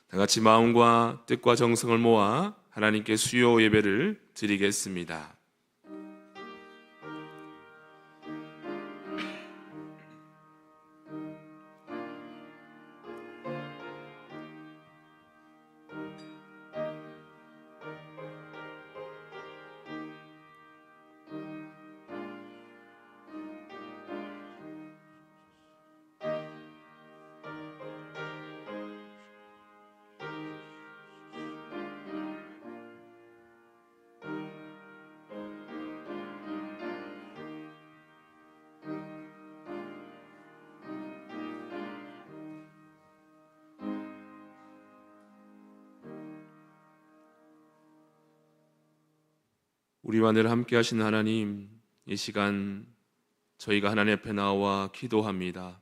다 같이 마음과 뜻과 정성을 모아 하나님께 수요 예배를 드리겠습니다. 우리와 늘 함께 하신 하나님, 이 시간 저희가 하나님 앞에 나와 기도합니다.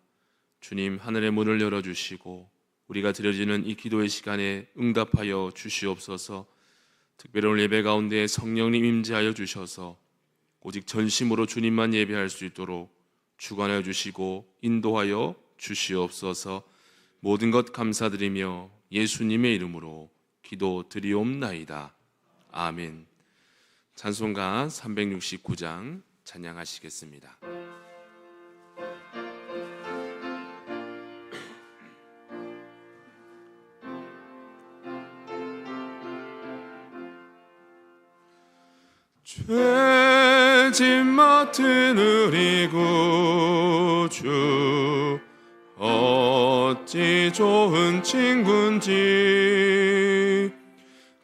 주님, 하늘의 문을 열어주시고 우리가 드려지는 이 기도의 시간에 응답하여 주시옵소서. 특별히 오늘 예배 가운데 성령님 임재하여 주셔서 오직 전심으로 주님만 예배할 수 있도록 주관하여 주시고 인도하여 주시옵소서. 모든 것 감사드리며 예수님의 이름으로 기도드리옵나이다. 아멘. 찬송가 369장 찬양하시겠습니다. 죄짐 맡은 우리 구주 어찌 좋은 친구인지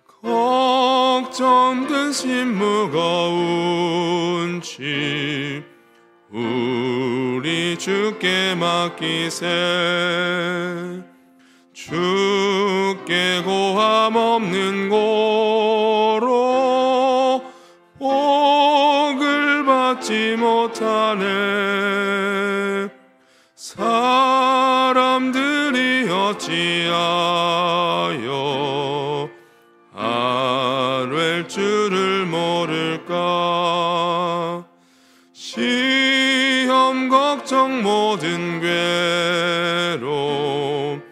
걱정 근심 무거운 짐 우리 주께 맡기세. 주께 고함 없는 고로 복을 받지 못하네. 사람들이 어찌하여 아뢰 줄을 모를까. 시험 걱정 모든 괴로움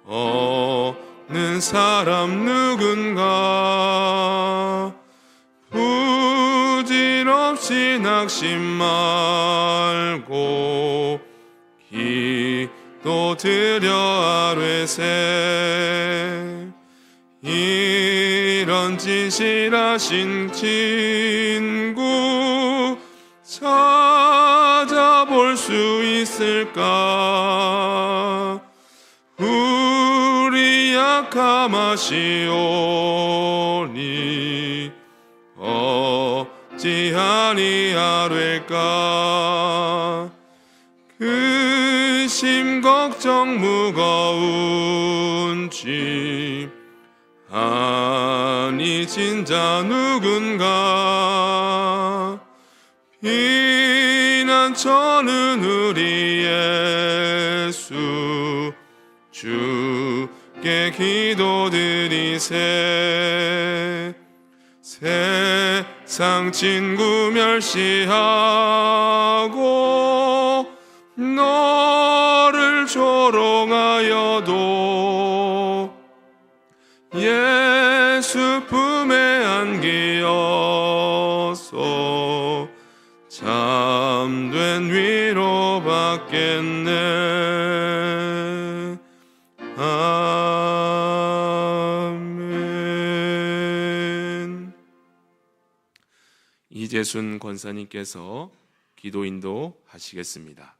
없는 사람 누군가. 부질없이 낙심 말고 기도 드려 아뢰세. 이런 진실하신 친구 찾아볼 수 있을까. 우리 약함하시오니 어찌하니 아뢰까. 근심 걱정 무거운 짐 아니 진짜 누군가. 피난처는 우리 예수 주께 기도드리세. 세상 친구 멸시하고 너를 조롱하여도 예수 품에 안기어서 참된 위로 받겠네. 아멘. 이재순 권사님께서 기도 인도하시겠습니다.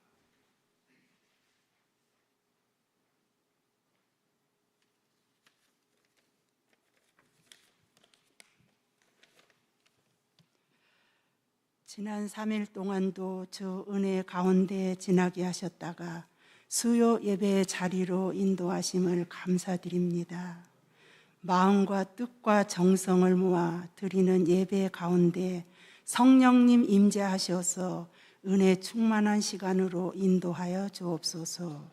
지난 3일 동안도 주 은혜 가운데 지나게 하셨다가 수요 예배의 자리로 인도하심을 감사드립니다. 마음과 뜻과 정성을 모아 드리는 예배 가운데 성령님 임재하셔서 은혜 충만한 시간으로 인도하여 주옵소서.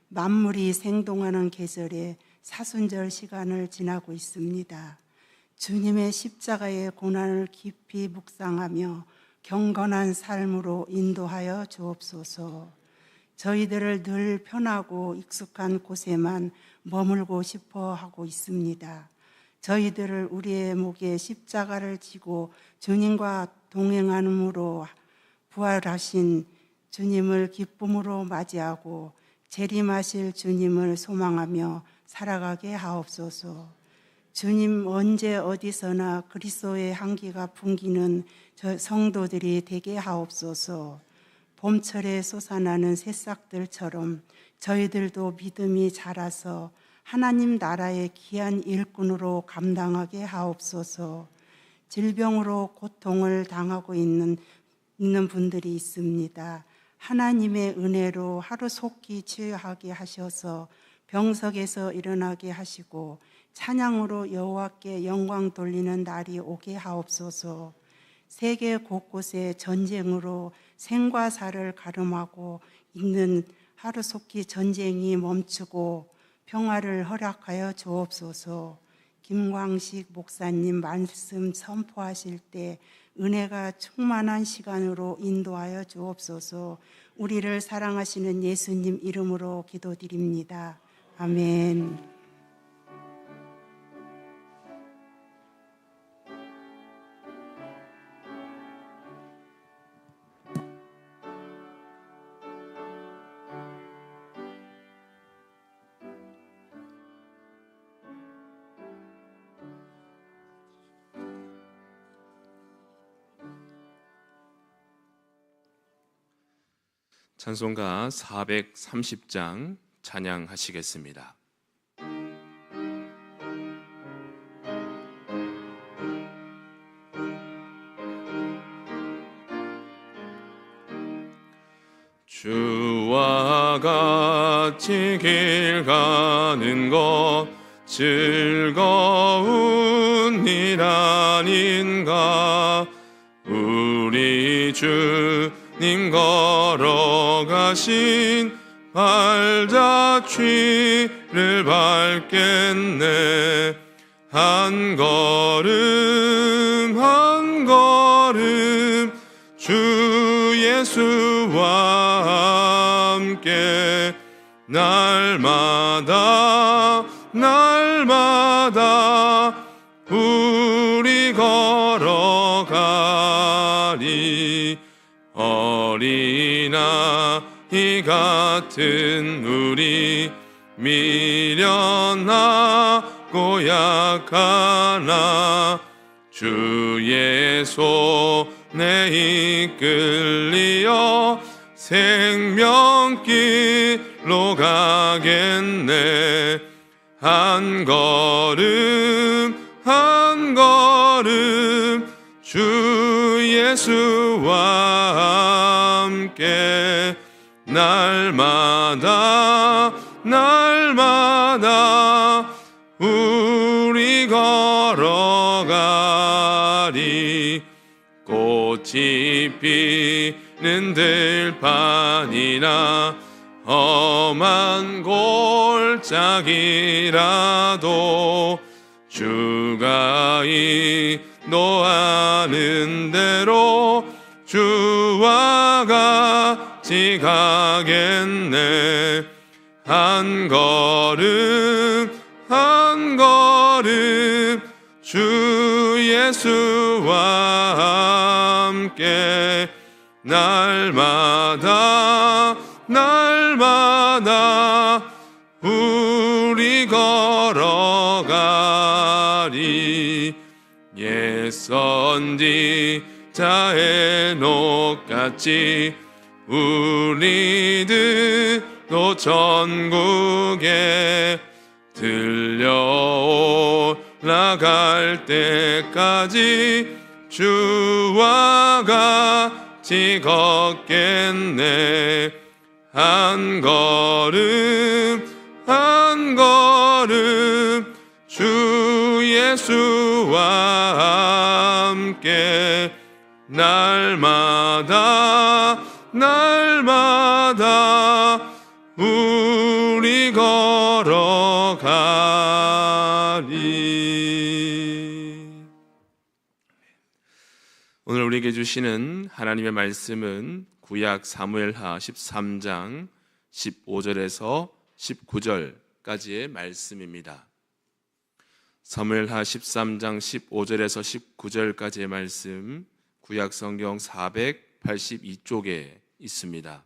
만물이 생동하는 계절에 사순절 시간을 지나고 있습니다. 주님의 십자가의 고난을 깊이 묵상하며 경건한 삶으로 인도하여 주옵소서. 저희들을 늘 편하고 익숙한 곳에만 머물고 싶어 하고 있습니다. 저희들을 우리의 목에 십자가를 지고 주님과 동행함으로 부활하신 주님을 기쁨으로 맞이하고 재림하실 주님을 소망하며 살아가게 하옵소서. 주님 언제 어디서나 그리스도의 향기가 풍기는 저 성도들이 되게 하옵소서. 봄철에 솟아나는 새싹들처럼 저희들도 믿음이 자라서 하나님 나라의 귀한 일꾼으로 감당하게 하옵소서. 질병으로 고통을 당하고 있는 분들이 있습니다. 하나님의 은혜로 하루속히 치유하게 하셔서 병석에서 일어나게 하시고 찬양으로 여호와께 영광 돌리는 날이 오게 하옵소서. 세계 곳곳에 전쟁으로 생과 사를 가름하고 있는 하루속히 전쟁이 멈추고 평화를 허락하여 주옵소서. 김광식 목사님 말씀 선포하실 때 은혜가 충만한 시간으로 인도하여 주옵소서. 우리를 사랑하시는 예수님 이름으로 기도드립니다. 아멘. 찬송가 430장 찬양하시겠습니다. 주와 같이 길 가는 것 즐거운 일 아닌가. 우리 주님 걸어가신 발자취를 밟겠네. 한 걸음 한 걸음 주 예수와 함께 날마다 날마다 우리 걸어가리. 어린아이 같은 우리 미련하고 약하나 주의 손에 이끌리어 생명길로 가겠네. 한 걸음 한 걸음 주 예수와 함께 날마다 날마다 우리 걸어가리. 꽃이 피는 들판이나 험한 골짜기라도 주가 인도하는 대로 주와 같이 가겠네. 한 걸음 한 걸음 주 예수와 함께 날마다 날마다 우리 걸어가리. 옛 선지자의 녹같이 우리들도 전국에 들려 올라갈 때까지 주와 같이 걷겠네. 한 걸음 한 걸음 주 예수와 함께 날마다 날마다 우리 걸어가리. 오늘 우리에게 주시는 하나님의 말씀은 구약 사무엘하 13장 15절에서 19절까지의 말씀입니다. 사무엘하 13장 15절에서 19절까지의 말씀, 구약성경 482쪽에 있습니다.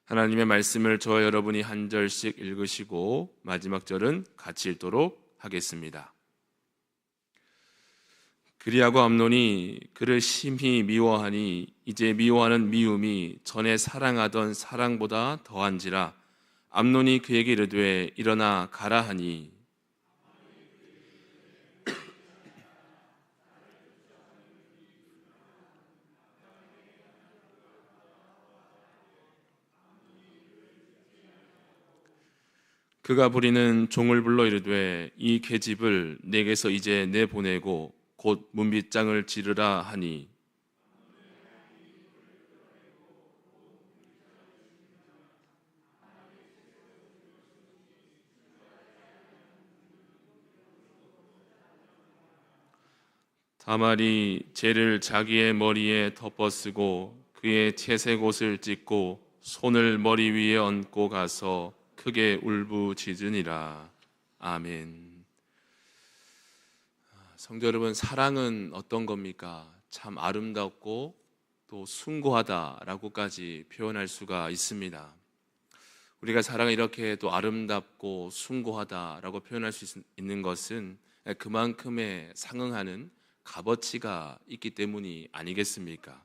하나님의 말씀을 저와 여러분이 한 절씩 읽으시고 마지막 절은 같이 읽도록 하겠습니다. 그리하고 암논이 그를 심히 미워하니 이제 미워하는 미움이 전에 사랑하던 사랑보다 더한지라. 암논이 그에게 이르되 일어나 가라 하니 그가 부리는 종을 불러 이르되 이 계집을 내게서 이제 내보내고 곧 문빗장을 지르라 하니 다말이 재를 자기의 머리에 덮어쓰고 그의 채색 옷을 찢고 손을 머리 위에 얹고 가서 크게 울부짖으니라. 아멘. 성도 여러분, 사랑은 어떤 겁니까? 참 아름답고 또 숭고하다라고까지 표현할 수가 있습니다. 우리가 사랑을 이렇게 또 아름답고 숭고하다라고 표현할 수 있는 것은 그만큼의 상응하는 값어치가 있기 때문이 아니겠습니까?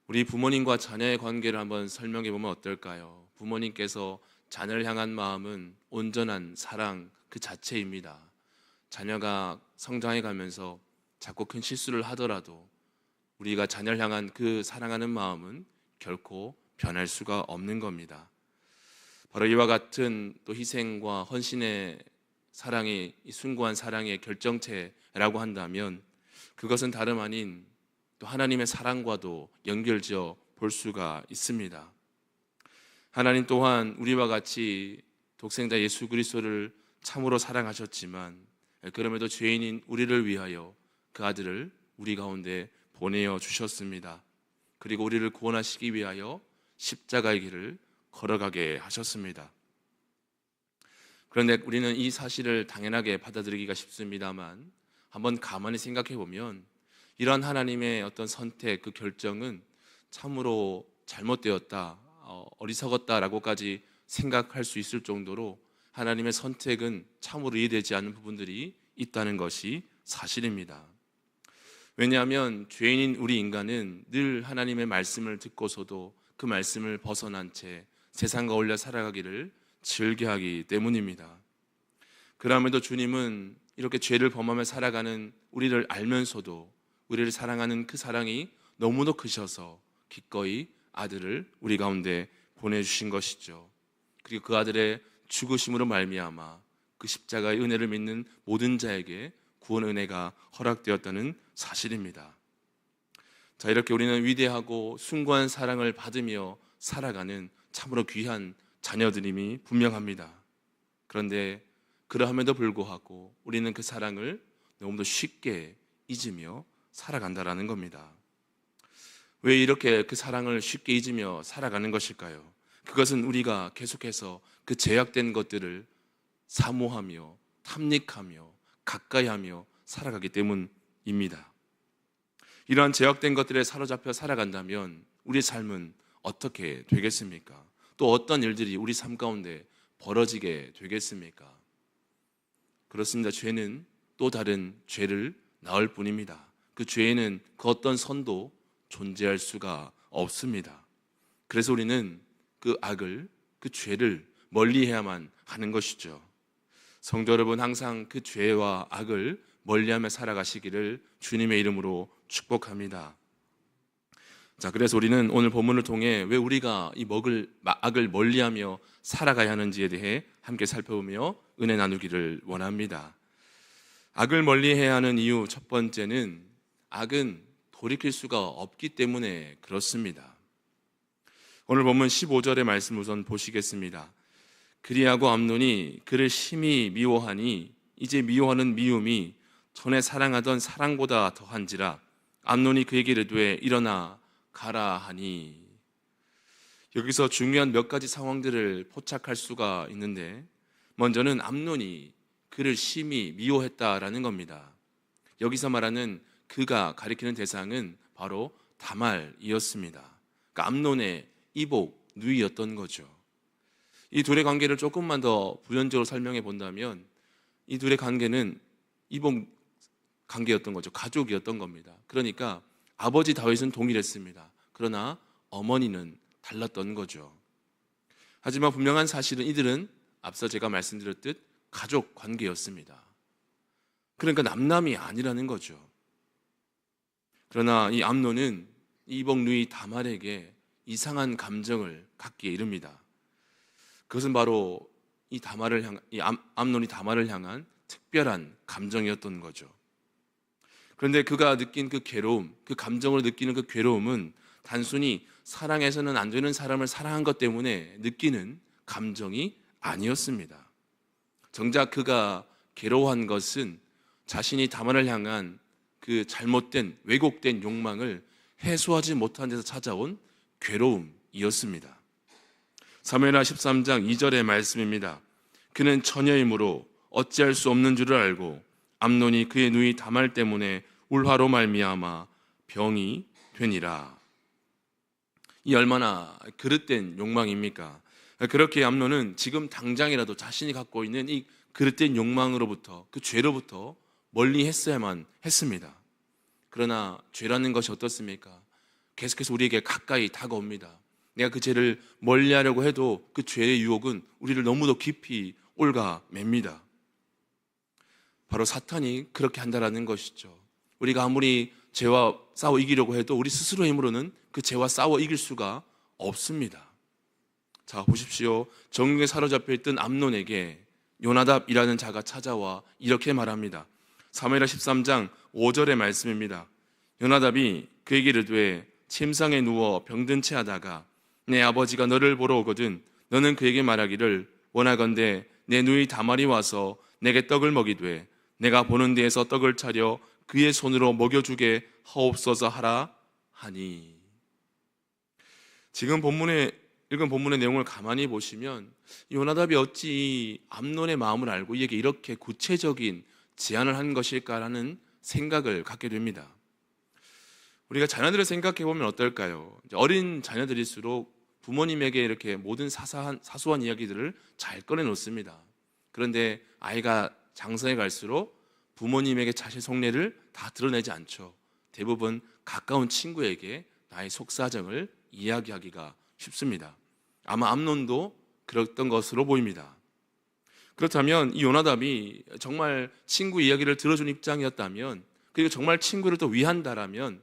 우리 부모님과 자녀의 관계를 한번 설명해 보면 어떨까요? 부모님께서 자녀를 향한 마음은 온전한 사랑 그 자체입니다. 자녀가 성장해 가면서 자꾸 큰 실수를 하더라도 우리가 자녀를 향한 그 사랑하는 마음은 결코 변할 수가 없는 겁니다. 바로 이와 같은 또 희생과 헌신의 사랑이, 이 숭고한 사랑의 결정체라고 한다면 그것은 다름 아닌 또 하나님의 사랑과도 연결지어 볼 수가 있습니다. 하나님 또한 우리와 같이 독생자 예수 그리스도를 참으로 사랑하셨지만 그럼에도 죄인인 우리를 위하여 그 아들을 우리 가운데 보내어 주셨습니다. 그리고 우리를 구원하시기 위하여 십자가의 길을 걸어가게 하셨습니다. 그런데 우리는 이 사실을 당연하게 받아들이기가 쉽습니다만 한번 가만히 생각해 보면 이런 하나님의 어떤 선택, 그 결정은 참으로 잘못되었다, 어리석었다라고까지 생각할 수 있을 정도로 하나님의 선택은 참으로 이해되지 않는 부분들이 있다는 것이 사실입니다. 왜냐하면 죄인인 우리 인간은 늘 하나님의 말씀을 듣고서도 그 말씀을 벗어난 채 세상과 어울려 살아가기를 즐겨하기 때문입니다. 그럼에도 주님은 이렇게 죄를 범하며 살아가는 우리를 알면서도 우리를 사랑하는 그 사랑이 너무도 크셔서 기꺼이 아들을 우리 가운데 보내주신 것이죠. 그리고 그 아들의 죽으심으로 말미암아 그 십자가의 은혜를 믿는 모든 자에게 구원 은혜가 허락되었다는 사실입니다. 자, 이렇게 우리는 위대하고 숭고한 사랑을 받으며 살아가는 참으로 귀한 자녀들임이 분명합니다. 그런데 그러함에도 불구하고 우리는 그 사랑을 너무도 쉽게 잊으며 살아간다라는 겁니다. 왜 이렇게 그 사랑을 쉽게 잊으며 살아가는 것일까요? 그것은 우리가 계속해서 그 제약된 것들을 사모하며 탐닉하며 가까이하며 살아가기 때문입니다. 이러한 제약된 것들에 사로잡혀 살아간다면 우리의 삶은 어떻게 되겠습니까? 또 어떤 일들이 우리 삶 가운데 벌어지게 되겠습니까? 그렇습니다. 죄는 또 다른 죄를 낳을 뿐입니다. 그 죄에는 그 어떤 선도 존재할 수가 없습니다. 그래서 우리는 그 악을, 그 죄를 멀리해야만 하는 것이죠. 성도 여러분, 항상 그 죄와 악을 멀리하며 살아가시기를 주님의 이름으로 축복합니다. 자, 그래서 우리는 오늘 본문을 통해 왜 우리가 이 악을 멀리하며 살아가야 하는지에 대해 함께 살펴보며 은혜 나누기를 원합니다. 악을 멀리해야 하는 이유 첫 번째는 악은 돌이킬 수가 없기 때문에 그렇습니다. 오늘 본문 15절의 말씀 우선 보시겠습니다. 그리하고 암논이 그를 심히 미워하니 이제 미워하는 미움이 전에 사랑하던 사랑보다 더한지라. 암논이 그에게 이르되 일어나 가라 하니. 여기서 중요한 몇 가지 상황들을 포착할 수가 있는데, 먼저는 암논이 그를 심히 미워했다라는 겁니다. 여기서 말하는 그가 가리키는 대상은 바로 다말이었습니다. 그러니까 암논의 이복 누이였던 거죠. 이 둘의 관계를 조금만 더 부연적으로 설명해 본다면, 이 둘의 관계는 이복 관계였던 거죠. 가족이었던 겁니다. 그러니까 아버지 다윗은 동일했습니다. 그러나 어머니는 달랐던 거죠. 하지만 분명한 사실은 이들은 앞서 제가 말씀드렸듯 가족 관계였습니다. 그러니까 남남이 아니라는 거죠. 그러나 이 암논은 이복 누이 다말에게 이상한 감정을 갖기에 이릅니다. 그것은 바로 암논이 다말을 향한 특별한 감정이었던 거죠. 그런데 그가 느낀 그 괴로움, 그 감정으로 느끼는 그 괴로움은 단순히 사랑해서는 안 되는 사람을 사랑한 것 때문에 느끼는 감정이 아니었습니다. 정작 그가 괴로워한 것은 자신이 다말을 향한 그 잘못된 왜곡된 욕망을 해소하지 못한 데서 찾아온 괴로움이었습니다. 사무엘하 13장 2절의 말씀입니다. 그는 처녀이므로 어찌할 수 없는 줄을 알고 암논이 그의 누이 다말 때문에 울화로 말미암아 병이 되니라. 이 얼마나 그릇된 욕망입니까? 그렇게 암논은 지금 당장이라도 자신이 갖고 있는 이 그릇된 욕망으로부터, 그 죄로부터 멀리 했어야만 했습니다. 그러나 죄라는 것이 어떻습니까? 계속해서 우리에게 가까이 다가옵니다. 내가 그 죄를 멀리하려고 해도 그 죄의 유혹은 우리를 너무도 깊이 올가맵니다. 바로 사탄이 그렇게 한다라는 것이죠. 우리가 아무리 죄와 싸워 이기려고 해도 우리 스스로의 힘으로는 그 죄와 싸워 이길 수가 없습니다. 자, 보십시오. 정욕에 사로잡혀 있던 암논에게 요나답이라는 자가 찾아와 이렇게 말합니다. 사무엘하 13장 5절의 말씀입니다. 요나답이 그에게 이르되 침상에 누워 병든 채 하다가 내 아버지가 너를 보러 오거든 너는 그에게 말하기를 원하건대 내 누이 다말이 와서 내게 떡을 먹이되 내가 보는 데에서 떡을 차려 그의 손으로 먹여주게 하옵소서 하라 하니. 지금 읽은 본문의 내용을 가만히 보시면 요나답이 어찌 암논의 마음을 알고 이에게 이렇게 구체적인 제안을 한 것일까라는 생각을 갖게 됩니다. 우리가 자녀들을 생각해 보면 어떨까요? 어린 자녀들일수록 부모님에게 이렇게 모든 사소한 이야기들을 잘 꺼내 놓습니다. 그런데 아이가 장성해 갈수록 부모님에게 자신의 속내를 다 드러내지 않죠. 대부분 가까운 친구에게 나의 속사정을 이야기하기가 쉽습니다. 아마 암논도 그랬던 것으로 보입니다. 그렇다면 이 요나답이 정말 친구 이야기를 들어준 입장이었다면, 그리고 정말 친구를 또 위한다라면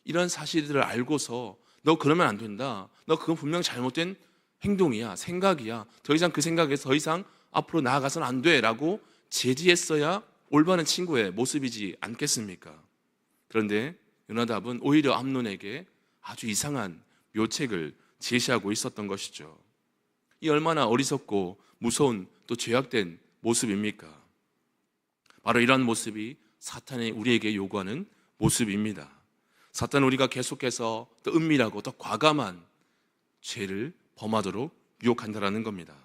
이런 사실들을 알고서 너 그러면 안 된다, 너 그건 분명 잘못된 행동이야, 생각이야, 더 이상 그 생각에서 더 이상 앞으로 나아가서는 안 돼 라고 제지했어야 올바른 친구의 모습이지 않겠습니까? 그런데 요나답은 오히려 암논에게 아주 이상한 묘책을 제시하고 있었던 것이죠. 이 얼마나 어리석고 무서운 또 죄악된 모습입니까? 바로 이러한 모습이 사탄이 우리에게 요구하는 모습입니다. 사탄은 우리가 계속해서 또 은밀하고 더 과감한 죄를 범하도록 유혹한다라는 겁니다.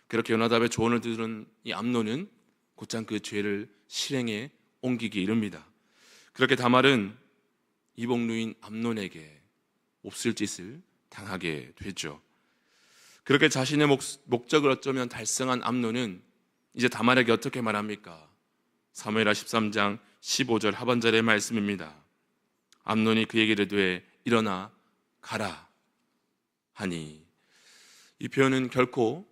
그렇게 요나답의 조언을 들은 이 암논은 곧장 그 죄를 실행에 옮기기 이릅니다. 그렇게 다말은 이복누인 암논에게 몹쓸 짓을 당하게 되죠. 그렇게 자신의 목적을 어쩌면 달성한 암논은 이제 다말에게 어떻게 말합니까? 사무엘하 13장 15절 하반절의 말씀입니다. 암논이 그에게 이르되 일어나 가라 하니. 이 표현은 결코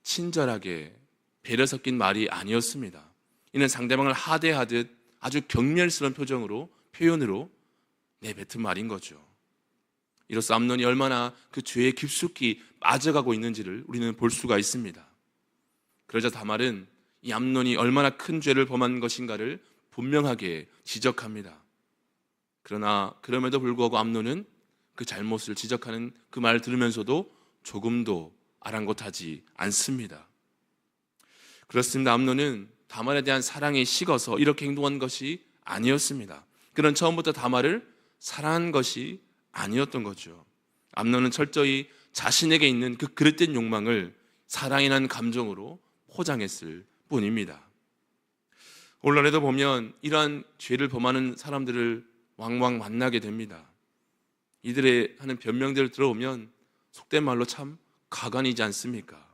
친절하게 배려 섞인 말이 아니었습니다. 이는 상대방을 하대하듯 아주 경멸스러운 표현으로 내뱉은 말인 거죠. 이로써 암논이 얼마나 그 죄에 깊숙이 빠져가고 있는지를 우리는 볼 수가 있습니다. 그러자 다말은 이 암논이 얼마나 큰 죄를 범한 것인가를 분명하게 지적합니다. 그러나 그럼에도 불구하고 암논은 그 잘못을 지적하는 그 말을 들으면서도 조금도 아랑곳하지 않습니다. 그렇습니다. 암논은 다말에 대한 사랑이 식어서 이렇게 행동한 것이 아니었습니다. 그는 처음부터 다말을 사랑한 것이 아니었던 거죠. 암논은 철저히 자신에게 있는 그 그릇된 욕망을 사랑이라는 감정으로 포장했을 뿐입니다. 오늘날에도 보면 이러한 죄를 범하는 사람들을 왕왕 만나게 됩니다. 이들의 하는 변명들을 들어보면 속된 말로 참 가관이지 않습니까?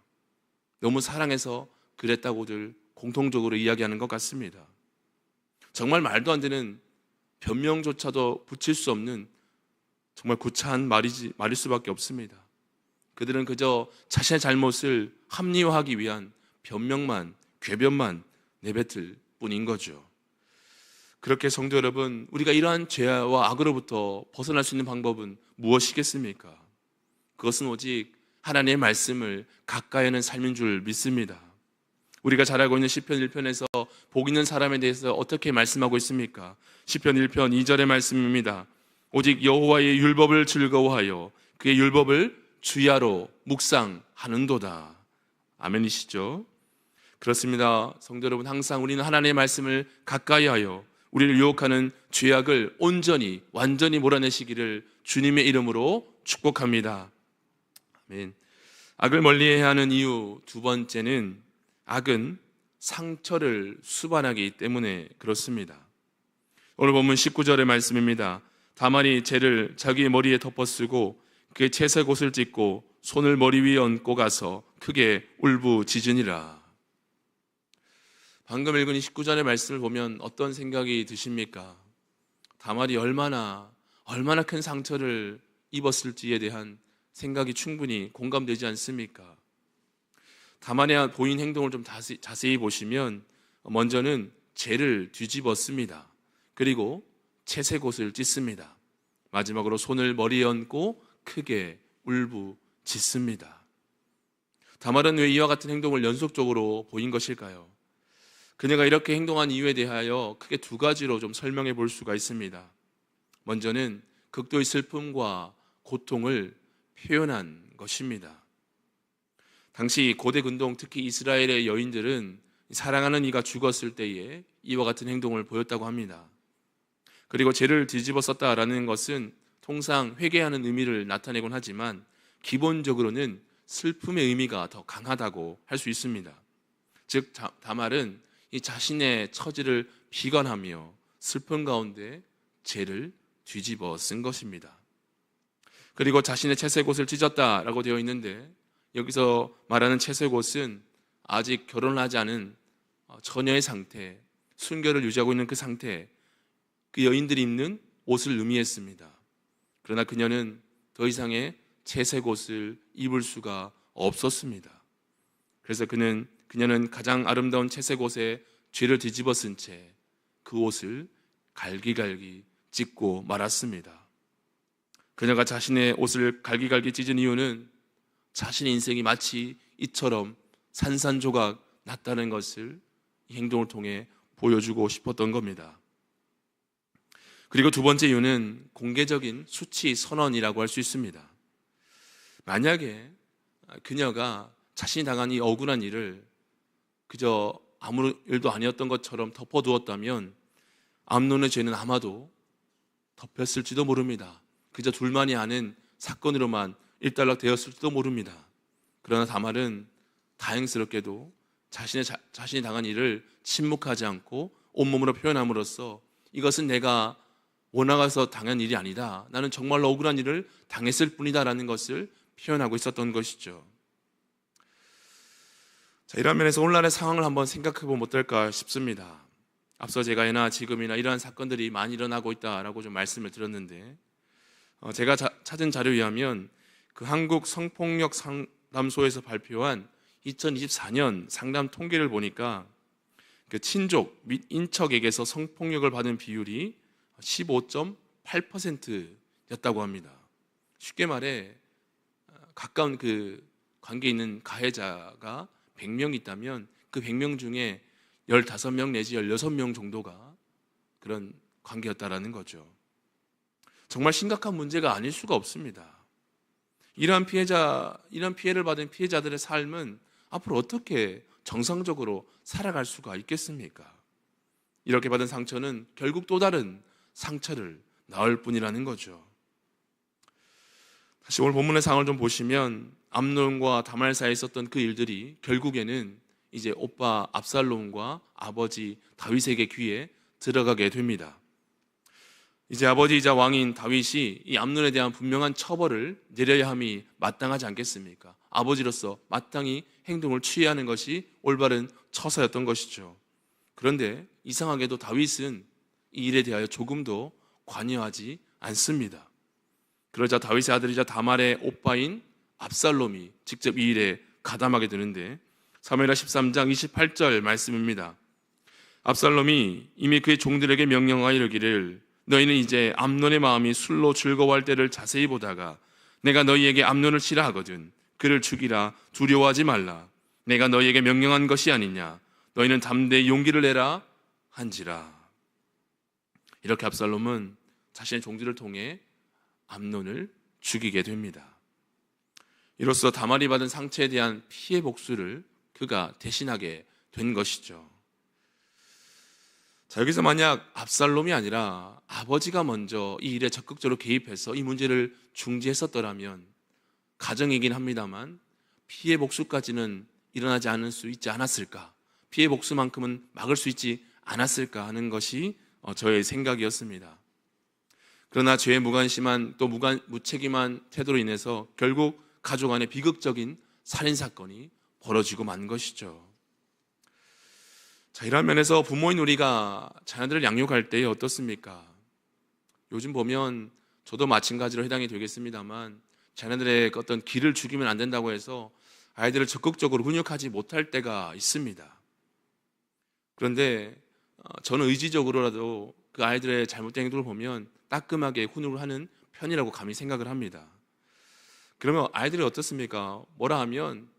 너무 사랑해서 그랬다고들 공통적으로 이야기하는 것 같습니다. 정말 말도 안 되는 변명조차도 붙일 수 없는 정말 구차한 말일 수밖에 없습니다. 그들은 그저 자신의 잘못을 합리화하기 위한 변명만, 궤변만 내뱉을 뿐인 거죠. 그렇게 성도 여러분, 우리가 이러한 죄와 악으로부터 벗어날 수 있는 방법은 무엇이겠습니까? 그것은 오직 하나님의 말씀을 가까이 하는 삶인 줄 믿습니다. 우리가 잘 알고 있는 시편 1편에서 복 있는 사람에 대해서 어떻게 말씀하고 있습니까? 시편 1편 2절의 말씀입니다. 오직 여호와의 율법을 즐거워하여 그의 율법을 주야로 묵상하는도다. 아멘이시죠? 그렇습니다. 성도 여러분, 항상 우리는 하나님의 말씀을 가까이 하여 우리를 유혹하는 죄악을 온전히 완전히 몰아내시기를 주님의 이름으로 축복합니다. 아멘. 악을 멀리해야 하는 이유 두 번째는 악은 상처를 수반하기 때문에 그렇습니다. 오늘 본문 19절의 말씀입니다. 다만이 죄를 자기의 머리에 덮어쓰고 그의 채색 옷을 찢고 손을 머리 위에 얹고 가서 크게 울부짖으니라. 방금 읽은 19절의 말씀을 보면 어떤 생각이 드십니까? 다말이 얼마나 큰 상처를 입었을지에 대한 생각이 충분히 공감되지 않습니까? 다말의 보인 행동을 좀 자세히 보시면 먼저는 죄를 뒤집었습니다. 그리고 채색 옷을 찢습니다. 마지막으로 손을 머리에 얹고 크게 울부짖습니다. 다말은 왜 이와 같은 행동을 연속적으로 보인 것일까요? 그녀가 이렇게 행동한 이유에 대하여 크게 두 가지로 좀 설명해 볼 수가 있습니다. 먼저는 극도의 슬픔과 고통을 표현한 것입니다. 당시 고대 근동, 특히 이스라엘의 여인들은 사랑하는 이가 죽었을 때에 이와 같은 행동을 보였다고 합니다. 그리고 죄를 뒤집어 썼다라는 것은 통상 회개하는 의미를 나타내곤 하지만 기본적으로는 슬픔의 의미가 더 강하다고 할 수 있습니다. 즉 다말은 이 자신의 처지를 비관하며 슬픔 가운데 죄를 뒤집어 쓴 것입니다. 그리고 자신의 채색 옷을 찢었다라고 되어 있는데 여기서 말하는 채색 옷은 아직 결혼을 하지 않은 처녀의 상태, 순결을 유지하고 있는 그 상태, 그 여인들이 입는 옷을 의미했습니다. 그러나 그녀는 더 이상의 채색 옷을 입을 수가 없었습니다. 그래서 그녀는 가장 아름다운 채색 옷에 죄를 뒤집어 쓴 채 그 옷을 갈기갈기 찢고 말았습니다. 그녀가 자신의 옷을 갈기갈기 찢은 이유는 자신의 인생이 마치 이처럼 산산조각 났다는 것을 이 행동을 통해 보여주고 싶었던 겁니다. 그리고 두 번째 이유는 공개적인 수치 선언이라고 할 수 있습니다. 만약에 그녀가 자신이 당한 이 억울한 일을 그저 아무 일도 아니었던 것처럼 덮어두었다면 암논의 죄는 아마도 덮였을지도 모릅니다. 그저 둘만이 아는 사건으로만 일단락되었을지도 모릅니다. 그러나 다말은 다행스럽게도 자신이 당한 일을 침묵하지 않고 온몸으로 표현함으로써 이것은 내가 원하서 당한 일이 아니다. 나는 정말로 억울한 일을 당했을 뿐이다라는 것을 표현하고 있었던 것이죠. 자, 이런 면에서 오늘날의 상황을 한번 생각해 보면 어떨까 싶습니다. 앞서 제가 지금이나 이러한 사건들이 많이 일어나고 있다라고 좀 말씀을 드렸는데 제가 찾은 자료에 의하면 그 한국 성폭력 상담소에서 발표한 2024년 상담 통계를 보니까 그 친족 및 인척에게서 성폭력을 받은 비율이 15.8%였다고 합니다. 쉽게 말해 가까운 그 관계에 있는 가해자가 100명 있다면 그 100명 중에 15명 내지 16명 정도가 그런 관계였다라는 거죠. 정말 심각한 문제가 아닐 수가 없습니다. 이러한 피해를 받은 피해자들의 삶은 앞으로 어떻게 정상적으로 살아갈 수가 있겠습니까? 이렇게 받은 상처는 결국 또 다른 상처를 낳을 뿐이라는 거죠. 다시 오늘 본문의 상황을 좀 보시면 암논과 다말 사이에 있었던 그 일들이 결국에는 이제 오빠 압살롬과 아버지 다윗에게 귀에 들어가게 됩니다. 이제 아버지이자 왕인 다윗이 이 암논에 대한 분명한 처벌을 내려야 함이 마땅하지 않겠습니까? 아버지로서 마땅히 행동을 취해야 하는 것이 올바른 처사였던 것이죠. 그런데 이상하게도 다윗은 이 일에 대하여 조금도 관여하지 않습니다. 그러자 다윗의 아들이자 다말의 오빠인 압살롬이 직접 이 일에 가담하게 되는데 사무엘하 13장 28절 말씀입니다. 압살롬이 이미 그의 종들에게 명령하여 이르기를 너희는 이제 암논의 마음이 술로 즐거워할 때를 자세히 보다가 내가 너희에게 암논을 치라 하거든 그를 죽이라 두려워하지 말라. 내가 너희에게 명령한 것이 아니냐. 너희는 담대히 용기를 내라 한지라. 이렇게 압살롬은 자신의 종들을 통해 암논을 죽이게 됩니다. 이로써 다말이 받은 상처에 대한 피해 복수를 그가 대신하게 된 것이죠. 자, 여기서 만약 압살롬이 아니라 아버지가 먼저 이 일에 적극적으로 개입해서 이 문제를 중지했었더라면 가정이긴 합니다만 피해 복수까지는 일어나지 않을 수 있지 않았을까, 피해 복수만큼은 막을 수 있지 않았을까 하는 것이 저의 생각이었습니다. 그러나 죄에 무관심한 또 무책임한 태도로 인해서 결국 가족 안에 비극적인 살인사건이 벌어지고 만 것이죠. 자, 이런 면에서 부모인 우리가 자녀들을 양육할 때 어떻습니까? 요즘 보면 저도 마찬가지로 해당이 되겠습니다만 자녀들의 어떤 기를 죽이면 안 된다고 해서 아이들을 적극적으로 훈육하지 못할 때가 있습니다. 그런데 저는 의지적으로라도 그 아이들의 잘못된 행동을 보면 따끔하게 훈육을 하는 편이라고 감히 생각을 합니다. 그러면 아이들이 어떻습니까? 뭐라 하면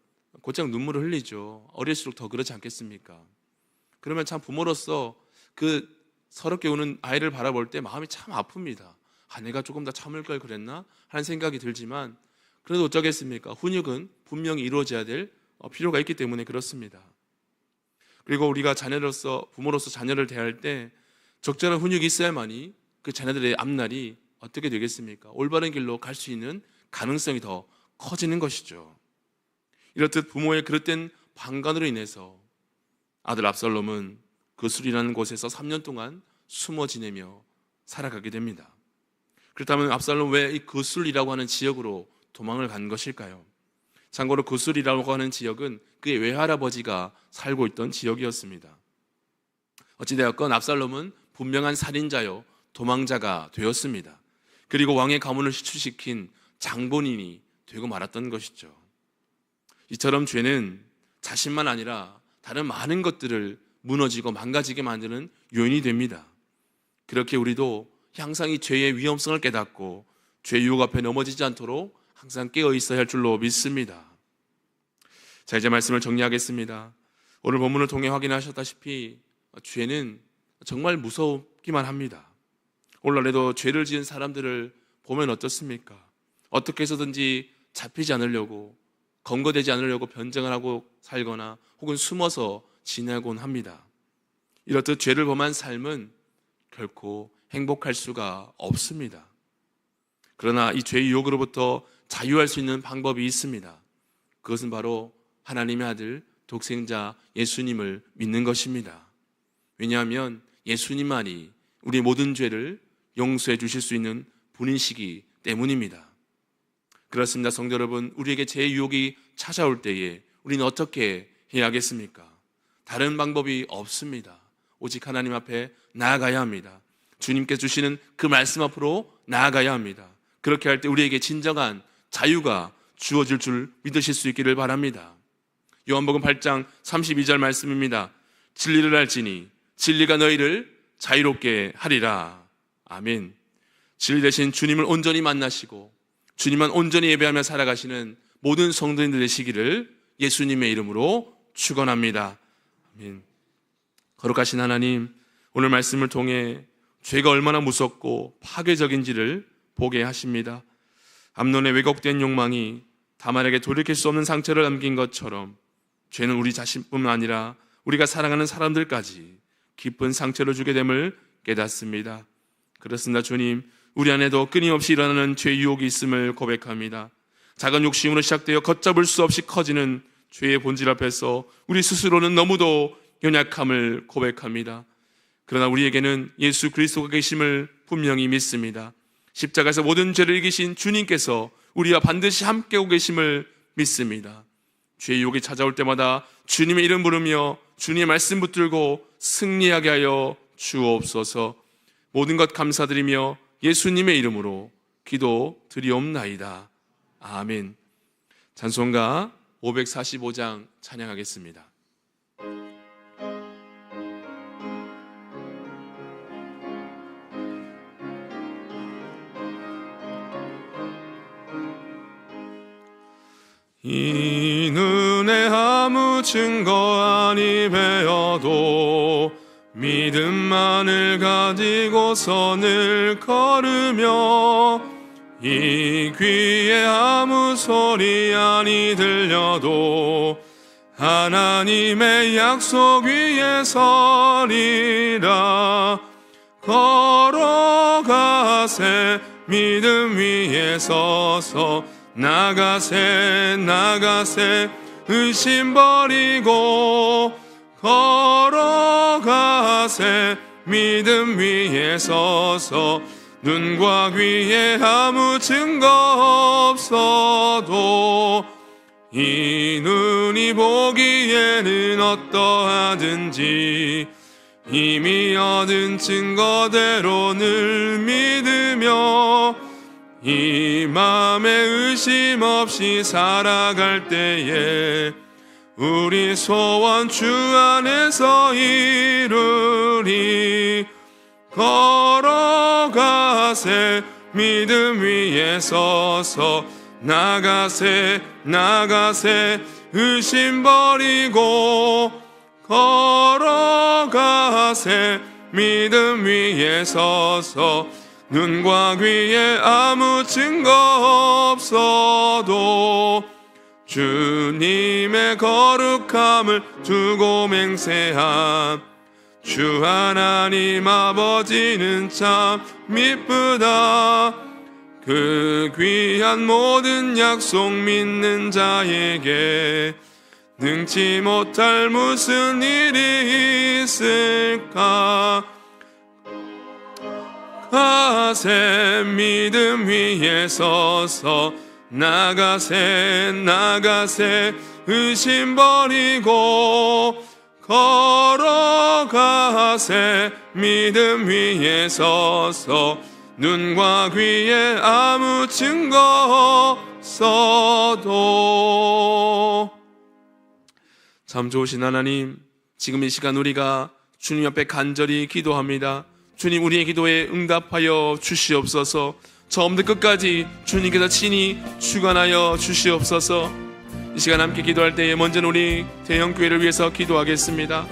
곧장 눈물을 흘리죠. 어릴수록 더 그렇지 않겠습니까? 그러면 참 부모로서 그 서럽게 우는 아이를 바라볼 때 마음이 참 아픕니다. 내가 조금 더 참을 걸 그랬나? 하는 생각이 들지만 그래도 어쩌겠습니까? 훈육은 분명히 이루어져야 될 필요가 있기 때문에 그렇습니다. 그리고 우리가 자녀로서, 부모로서 자녀를 대할 때 적절한 훈육이 있어야만이 그 자녀들의 앞날이 어떻게 되겠습니까? 올바른 길로 갈 수 있는 가능성이 더 커지는 것이죠. 이렇듯 부모의 그릇된 방관으로 인해서 아들 압살롬은 그술이라는 곳에서 3년 동안 숨어 지내며 살아가게 됩니다. 그렇다면 압살롬 왜 이 그술이라고 하는 지역으로 도망을 간 것일까요? 참고로 그술이라고 하는 지역은 그의 외할아버지가 살고 있던 지역이었습니다. 어찌되었건 압살롬은 분명한 살인자요 도망자가 되었습니다. 그리고 왕의 가문을 희추시킨 장본인이 되고 말았던 것이죠. 이처럼 죄는 자신만 아니라 다른 많은 것들을 무너지고 망가지게 만드는 요인이 됩니다. 그렇게 우리도 항상 이 죄의 위험성을 깨닫고 죄 유혹 앞에 넘어지지 않도록 항상 깨어 있어야 할 줄로 믿습니다. 자, 이제 말씀을 정리하겠습니다. 오늘 본문을 통해 확인하셨다시피 죄는 정말 무섭기만 합니다. 오늘날에도 죄를 지은 사람들을 보면 어떻습니까? 어떻게 해서든지 잡히지 않으려고, 검거되지 않으려고 변정을 하고 살거나 혹은 숨어서 지내곤 합니다. 이렇듯 죄를 범한 삶은 결코 행복할 수가 없습니다. 그러나 이 죄의 유혹으로부터 자유할 수 있는 방법이 있습니다. 그것은 바로 하나님의 아들 독생자 예수님을 믿는 것입니다. 왜냐하면 예수님만이 우리의 모든 죄를 용서해 주실 수 있는 분이시기 때문입니다. 그렇습니다. 성도 여러분, 우리에게 죄의 유혹이 찾아올 때에 우리는 어떻게 해야 하겠습니까? 다른 방법이 없습니다. 오직 하나님 앞에 나아가야 합니다. 주님께 주시는 그 말씀 앞으로 나아가야 합니다. 그렇게 할 때 우리에게 진정한 자유가 주어질 줄 믿으실 수 있기를 바랍니다. 요한복음 8장 32절 말씀입니다. 진리를 알지니 진리가 너희를 자유롭게 하리라. 아멘. 진리 대신 주님을 온전히 만나시고 주님만 온전히 예배하며 살아가시는 모든 성도님들 되시기를 예수님의 이름으로 축원합니다. 아멘. 거룩하신 하나님, 오늘 말씀을 통해 죄가 얼마나 무섭고 파괴적인지를 보게 하십니다. 암논의 왜곡된 욕망이 다말에게 돌이킬 수 없는 상처를 남긴 것처럼 죄는 우리 자신뿐만 아니라 우리가 사랑하는 사람들까지 깊은 상처를 주게 됨을 깨닫습니다. 그렇습니다. 주님, 우리 안에도 끊임없이 일어나는 죄의 유혹이 있음을 고백합니다. 작은 욕심으로 시작되어 걷잡을 수 없이 커지는 죄의 본질 앞에서 우리 스스로는 너무도 연약함을 고백합니다. 그러나 우리에게는 예수 그리스도가 계심을 분명히 믿습니다. 십자가에서 모든 죄를 이기신 주님께서 우리와 반드시 함께하고 계심을 믿습니다. 죄의 유혹이 찾아올 때마다 주님의 이름 부르며 주님의 말씀 붙들고 승리하게 하여 주옵소서. 모든 것 감사드리며 예수님의 이름으로 기도드리옵나이다. 아멘. 찬송가 545장 찬양하겠습니다. 이 눈에 아무 증거 아니 배어도 믿음만을 가지고서 늘 걸으며 이 귀에 아무 소리 아니 들려도 하나님의 약속 위에 서리라. 걸어가세 믿음 위에 서서 나가세 나가세 의심 버리고 걸어가세 믿음 위에 서서 눈과 귀에 아무 증거 없어도 이 눈이 보기에는 어떠하든지 이미 얻은 증거대로 늘 믿으며 이 맘에 의심 없이 살아갈 때에 우리 소원 주 안에서 이루리. 걸어가세 믿음 위에 서서 나가세 나가세 의심 버리고 걸어가세 믿음 위에 서서 눈과 귀에 아무 증거 없어도 주님의 거룩함을 두고 맹세함. 주 하나님 아버지는 참 미쁘다. 그 귀한 모든 약속 믿는 자에게 능치 못할 무슨 일이 있을까. 가세 믿음 위에 서서 나가세 나가세 의심 버리고 걸어가세 믿음 위에 서서 눈과 귀에 아무 증거 없어도. 참 좋으신 하나님, 지금 이 시간 우리가 주님 앞에 간절히 기도합니다. 주님, 우리의 기도에 응답하여 주시옵소서. 처음부터 끝까지 주님께서 친히 주관하여 주시옵소서. 이 시간 함께 기도할 때에 먼저는 우리 대형교회를 위해서 기도하겠습니다.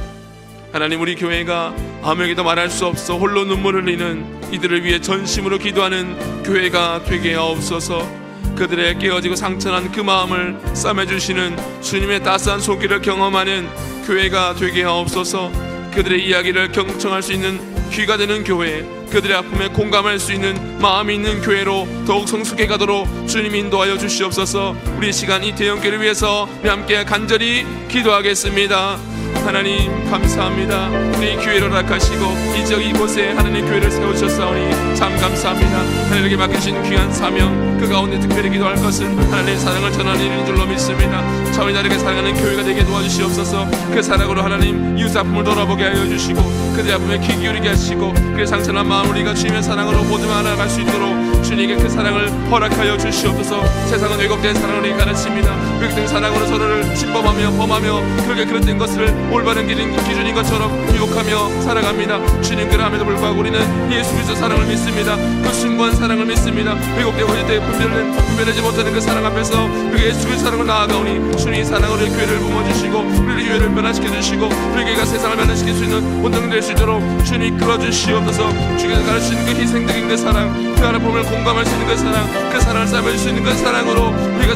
하나님, 우리 교회가 아무에게도 말할 수 없어 홀로 눈물을 흘리는 이들을 위해 전심으로 기도하는 교회가 되게 하옵소서. 그들의 깨어지고 상처난 그 마음을 싸매주시는 주님의 따스한 손길을 경험하는 교회가 되게 하옵소서. 그들의 이야기를 경청할 수 있는 귀가 되는 교회, 그들의 아픔에 공감할 수 있는 마음이 있는 교회로 더욱 성숙해 가도록 주님 인도하여 주시옵소서. 우리 시간 이 대형교회를 위해서 우리 함께 간절히 기도하겠습니다. 하나님 감사합니다. 우리 교회를 허락하시고 이 지역 이곳에 하나님 교회를 세우셨사오니 참 감사합니다. 하나님께 맡기신 귀한 사명, 그 가운데 특별히 기도할 것은 하나님의 사랑을 전하는 일인 줄로 믿습니다. 저희 나에게 사랑하는 교회가 되게 도와주시옵소서. 그 사랑으로 하나님 이웃 아픔을 돌아보게 하여 주시고 그들의 아픔에 귀 기울이게 하시고 그의 상처난 마음 우리가 주님의 사랑으로 모두 알아갈 수 있도록 주님께 그 사랑을 허락하여 주시옵소서. 세상은 왜곡된 사랑을 가르칩니다. 왜곡된 사랑으로 서로를 침범하며 범하며 그렇게 그릇된 것을 올바른 기준인 것처럼 유혹하며 살아갑니다. 주님, 그럼에도 불구하고 우리는 예수 그리스도 사랑을 믿습니다. 그 숭고한 사랑을 믿습니다. 왜곡되고 허짓되고 분별하지 못하는 그 사랑 앞에서 그 예수 그리스도 사랑을 나아가오니 주님 사랑으로 교회를 부어주시고 우리 교회를 변화시켜주시고 우리 교회가 세상을 변화시킬 수 있는 원동이 될 수 있도록 주님 이끌어주시옵소서. 주께서 가르치는 그 희생적인 그 사랑, 그 아픔을 공감할 수 있는 그 사랑, 그 사랑을 싸매줄 수 있는 그 사랑으로 우리가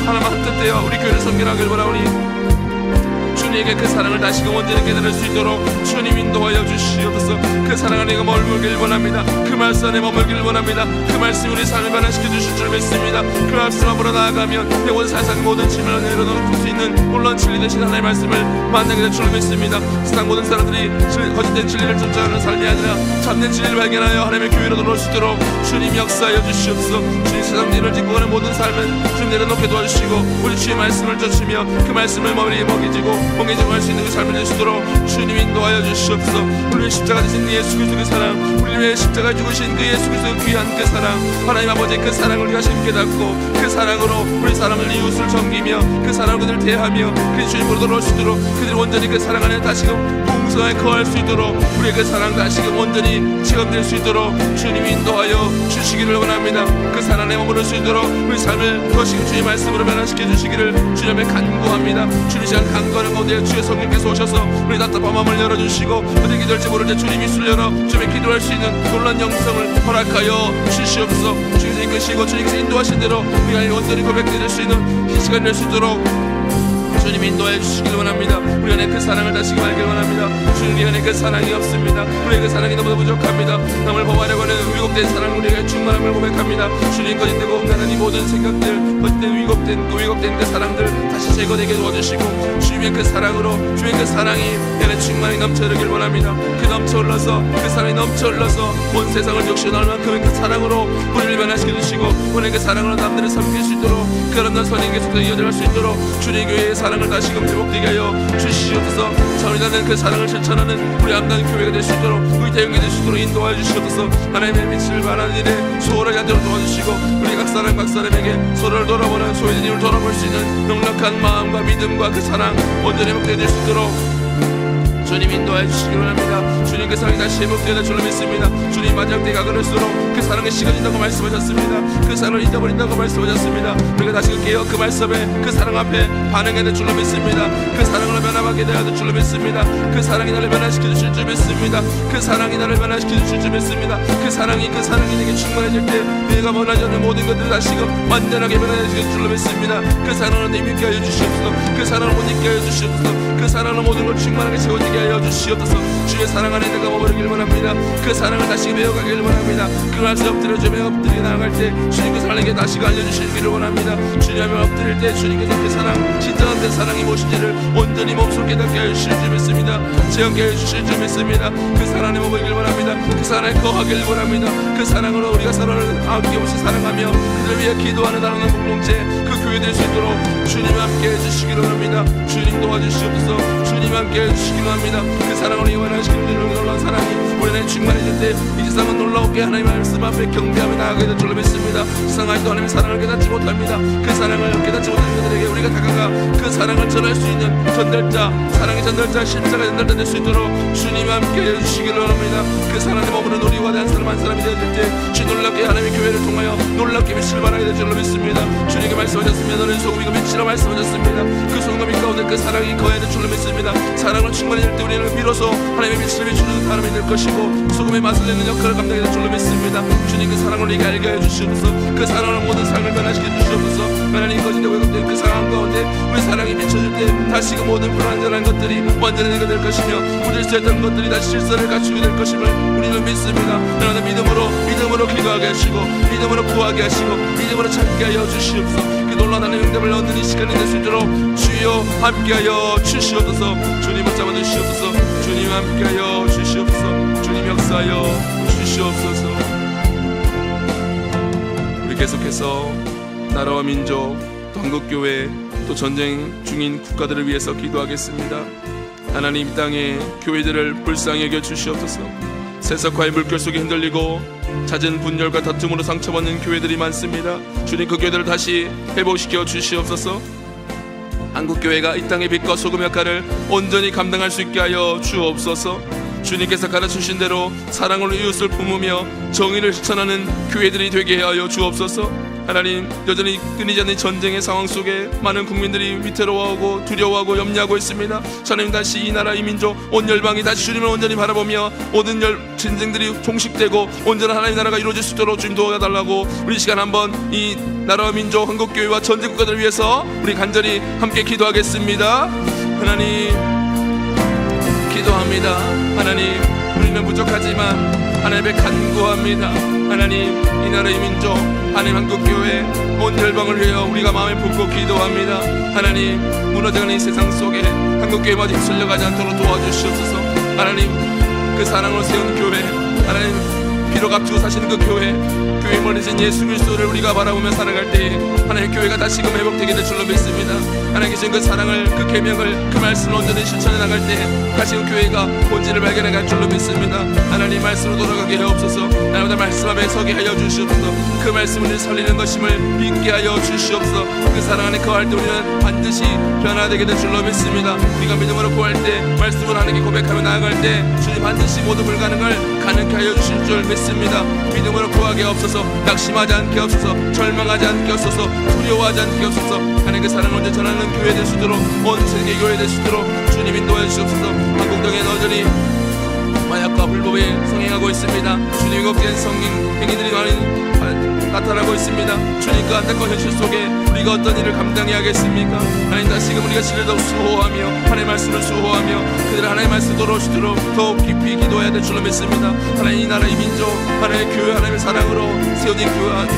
하나만 뜻되어 우리 교회를 섬기라길 바라오니 주님 우리에게 그 사랑을 다시금 온전히 깨달을 수 있도록 주님 인도하여 주시옵소서. 그 사랑 안에 머물길 원합니다. 그 말씀 안에 머물길 원합니다. 그 말씀이 우리 삶을 변화시켜 주실 줄 믿습니다. 그 말씀 앞으로 나아가면 영원 세상 모든 짐을 내려놓을 수 있는 물론 진리 되신 하나님의 말씀을 만나게 될 줄 믿습니다. 세상 모든 사람들이 거짓된 진리를 쫓아가는 삶이 아니라 참된 진리를 발견하여 하나님의 교회로 돌아올 수 있도록 주님 역사하여 주시옵소서. 주님 세상 일을 짓고 가는 모든 삶은 주님 내려놓게 도와주시고 우리 주의 말씀을 쫓으며 그 말씀을 머리에 먹이지고 할 수 있는 그 삶을 낼 수 있도록 주님 인도하여 주시옵소서. 우리 위해 십자가 되신 예수 그리스도의 사랑, 우리 위해 십자가에 죽으신 그 예수 그리스도의 귀한 그 사랑, 하나님 아버지 그 사랑을 우리가 쉽게 닫고 그 사랑으로 우리 사람을 이웃을 섬기며 그 사랑을 그들을 대하며 그 주님으로 돌아올 수 있도록 그들이 온전히 그 사랑 안에 다시금 풍성하게 거할 수 있도록 우리의 그 사랑 다시금 온전히 체험될 수 있도록 주님 인도하여 주시기를 원합니다. 그 사랑 안에 머무를 수 있도록 우리 삶을 다시금 주의 말씀으로 변화시켜 주시기를 주님의 간구합니다. 주님 시간 간구하는 가운데 주의 성령께서 오셔서 우리 답답한 마음을 열어주시고 어떻게 기도할지 모를 때 주님이 입술 열어 주님의 기도할 수 있는 놀란 영성을 허락하여 주시옵소서. 주님께서 이끄시고 주님께서 인도하신 대로 우리가 온전히 고백드릴 수 있는 이 시간이 될 수 있도록 주님 인도해 주시길 원합니다. 우리 안에 그 사랑을 다시금 알길 원합니다. 주님 안에 그 사랑이 없습니다. 우리의 그 사랑이 너무나 부족합니다. 남을 범하려고 하는 위곡된 사랑 우리에게 충만함을 고백합니다. 주님 거짓되고 없나는 이 모든 생각들 거짓된 위곡된 그 사랑들 다시 제거되게 도와주시고 주님의 그 사랑으로 주님의 그 사랑이 내 안에 충만히 넘쳐흐르길 원합니다. 그 넘쳐흘러서 그 사랑이 넘쳐흘러서 온 세상을 적시할 만큼의 그 사랑으로 우리를 변화시켜 주시고 우리의 그 사랑으로 남들을 섬길 수 있도록 그런 선이 계속 이어져갈 수 있도록 주님 교회의 사랑을 다시금 회복되게 하여 주시옵소서. 참이라는 그 사랑을 실천하는 우리 아름다운 교회가 될 수 있도록 우리 대형이 될 수 있도록 인도하여 주시옵소서. 하나님의 빛을 발하는 일에 소홀하지 않도록 도와주시고 우리 각 사람에게 서로를 돌아보는 소외된 힘을 돌아볼 수 있는 넉넉한 마음과 믿음과 그 사랑 온전히 회복되게 될 수 있도록 주님 인도해 주시기 원합니다. 주님 그 사랑이 다시 회복되는 줄로 믿습니다. 주님 마지막 때가 그럴수록 그 사랑이 식어진다고 말씀하셨습니다. 그 사랑을 잊어버린다고 말씀하셨습니다. 우리가 다시 깨어 그 말씀에 그 사랑 앞에 반응해야 될 줄로 믿습니다. 그 사랑으로 변화하게 되어야 될 줄로 믿습니다. 그 사랑이 나를 변화시켜 주실 줄 믿습니다. 그 사랑이 나를 변화시켜 주실 줄 믿습니다. 그 사랑이 내게 충만해질 때 내가 원하지 않는 모든 것들을 다시금 완전하게 변화시킬 줄로 믿습니다. 그 사랑으로 내 믿게 하여 주시옵소서. 그 사랑으로 못 잊게 하여 주시옵소서. 그 사랑으로 모든 걸 충만하게 채워지게 하여 주시옵소서. 주의 사랑 안에 내가 머무르길 원합니다. 그 사랑을 다시 배워가길 원합니다. 그 말씀 엎드려 주며 엎드리게 나아갈 때 주님 그 사랑에게 다시 알려주시기를 원합니다. 주님 앞에 엎드릴 때 주님께서 그 사랑 진정한 그 사랑이 무엇인지를 온전히 몸소 깨닫게 하여 주실 줄 믿습니다. 체험케 하여 주실 줄 믿습니다. 그 사랑 안에 머무르길 원합니다. 그 사랑에 거하길 원합니다. 그 사랑으로 우리가 서로를 아낌없이 사랑하며 그들을 위해 기도하는 나라는 공동체 그 교회 될 수 있도록 주님 함께 해주시기를 원합니다. 주님 도와주시옵소서. 주님 함께 해주시기를 합니다. 그 사랑으로 이완하시기를 놀라운 사랑이 우리 안에 충만해질 때 이 세상은 놀라웠게 하나님의 말씀 앞에 경배하며 나아가게 될 줄로 믿습니다. 세상 아직도 하나님의 사랑을 깨닫지 못합니다. 그 사랑을 깨닫지 못하는 그들에게 우리가 다가가 그 사랑을 전할 수 있는 전달자, 사랑의 전달자, 십자가 전달자 될 수 있도록 주님 함께 해주시기를 합니다. 그 사랑에 머무는 우리와 한 사람 한 사람이 되어질 때 주 놀랍게 하나님의 교회를 통하여 놀랍게 빛을 발하게 될 줄로 믿습니다. 주님께 말씀하셨으면 너는 소금이고 빛이라 말씀하셨습니다. 그 소금과 빛 가운데 그 사랑이 거해야 될 줄로 믿습니다. 사랑을 충만해질 때 우리는 비로소 하나님의 빛을 비추는 사람이 될 것이고 소금의 맛을 내는 역할을 감당하게 될 줄로 믿습니다. 주님 그 사랑을 우리에게 알게 해 주시옵소서. 그 사랑으로 모든 삶을 변화시켜 주시옵소서. 하나님 거짓되고 왜곡된 그 상황 가운데 우리 사랑이 비춰질 때 다시 그 모든 불완전한 것들이 완전해지게 될 것이며 우리를 했던 것들이 다시 질서를 갖추게 될 것임을 우리는 믿습니다. 하나님 믿음으로 기도하게 하시고 믿음으로 구하게 하시고 믿음으로 찾게 하여 주시옵소서. 그 놀라운 하나님의 응답을 얻는 이 시간이 될 수 있도록 주여 함께하여 주시옵소서. 주님 붙잡아 주시옵소서. 주님 함께하여 주시옵소서. 주님 역사하여 주시옵소서. 우리 계속해서 나라와 민족 또 한국교회 또 전쟁 중인 국가들을 위해서 기도하겠습니다. 하나님 이 땅의 교회들을 불쌍히 여겨 주시옵소서. 세속화의 물결 속에 흔들리고 잦은 분열과 다툼으로 상처받는 교회들이 많습니다. 주님 그 교회들을 다시 회복시켜 주시옵소서. 한국교회가 이 땅의 빛과 소금 역할을 온전히 감당할 수 있게 하여 주옵소서. 주님께서 가르치신 대로 사랑으로 이웃을 품으며 정의를 실천하는 교회들이 되게 하여 주옵소서. 하나님 여전히 끊이지 않는 전쟁의 상황 속에 많은 국민들이 위태로워하고 두려워하고 염려하고 있습니다. 하나님 다시 이 나라 이 민족 온 열방이 다시 주님을 온전히 바라보며 모든 전쟁들이 종식되고 온전한 하나님 나라가 이루어질 수 있도록 주님 도와달라고 우리 시간 한번 이 나라와 민족 한국교회와 전쟁국가들을 위해서 우리 간절히 함께 기도하겠습니다. 하나님 기도합니다. 하나님, 우리는 부족하지만 하나님께 간구합니다. 하나님, 이 나라의 민족, 하나님 한국교회 온 열방을 위하여 우리가 마음에 품고 기도합니다. 하나님, 무너져가는 이 세상 속에 한국교회 마저 휩쓸려가지 않도록 도와주시옵소서. 하나님, 그 사랑으로 세운 교회, 하나님 비록 앞두고 사시는 그 교회 멀리진 예수 그리스도를 우리가 바라보며 살아갈 때에 하나님 교회가 다시금 회복되게 될 줄로 믿습니다. 하나님 계신 그 사랑을, 그 계명을, 그 말씀을 온전히 실천해 나갈 때 다시금 교회가 본질을 발견해 갈 줄로 믿습니다. 하나님 말씀으로 돌아가게 하옵소서. 날마다 말씀 앞에 서게 하여 주시옵소서. 그 말씀을 살리는 것임을 믿게 하여 주시옵소서. 그 사랑 안에 거할 때 우리는 반드시 변화되게 될 줄로 믿습니다. 우리가 믿음으로 구할 때, 말씀을 하나님께 고백하며 나아갈 때 주님 반드시 모든 불가능을 가능케 하여 주실 줄 믿습니다. 믿음으로 구하게 없어서, 낙심하지 않게 없어서, 절망하지 않게 없어서, 두려워하지 않게 없어서. 하나님 그 사랑을 언제 전하는 교회 될 수 있도록, 온 세계 교회 될 수 있도록 주님 인도해 주시옵소서. 한국 땅에 여전히 마약과 불법에 성행하고 있습니다. 주님 왜곡된 성인 행위들이 많이 나타나고 있습니다. 주님 그 안타까운 현실 속에 우리가 어떤 일을 감당해야겠습니까? 하나님 다시금 우리가 신을 더욱 수호하며 하나님의 말씀을 수호하며 그들 하나님의 말씀 돌아오시도록 더욱 깊이 기도해야 될 줄로 믿습니다. 하나님 이 나라의 민족, 하나님의 교회, 하나님의 사랑으로 세워진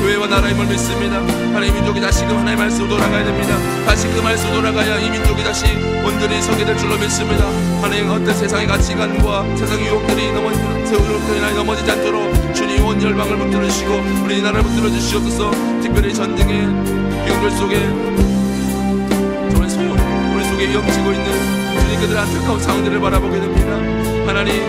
교회와 나라임을 믿습니다. 하나님의 민족이 다시금 하나님의 말씀으로 돌아가야 됩니다. 다시 그 말씀으로 돌아가야 이 민족이 다시 온전히 서게 될 줄로 믿습니다. 하나님 어떤 세상의 가치관과 세상의 유혹들이 넘어지지 않도록 주님 온 열방을 붙들으시고 우리 나라를 붙들어 주시옵소서. 특별히 전쟁의 비용들 속에 정말 우리 속에 위험지고 있는 주님 그들의 안타까운 상황들을 바라보게 됩니다. 하나님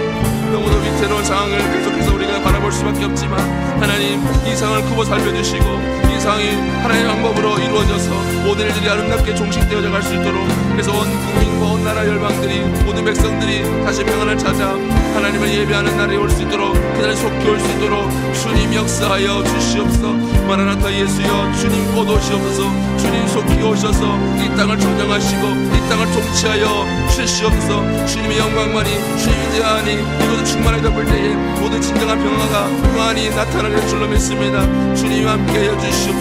너무도 위태로운 상황을 계속해서 우리가 바라볼 수밖에 없지만 하나님 이 상황을 크고 살펴주시고 이 상황이 하나님의 방법으로 이루어져서 모든 일들이 아름답게 종식되어져 갈 수 있도록, 그래서 온 국민과 온 나라 열방들이, 모든 백성들이 다시 평안을 찾아 하나님을 예배하는 날이 올 수 있도록, 그날이 속히 올 수 있도록 주님 역사하여 주시옵소서. 마라나타 예수여 주님 곧 오시옵소서. 주님 속히 오셔서 이 땅을 정정하시고 이 땅을 통치하여 주시옵소서. 주님의 영광만이, 주님의 대안이 이곳을 충만하게 덮을 때에 모든 진정한 평화가 평안히 나타날 줄로 믿습니다. 주님 함께하여 주시옵소서.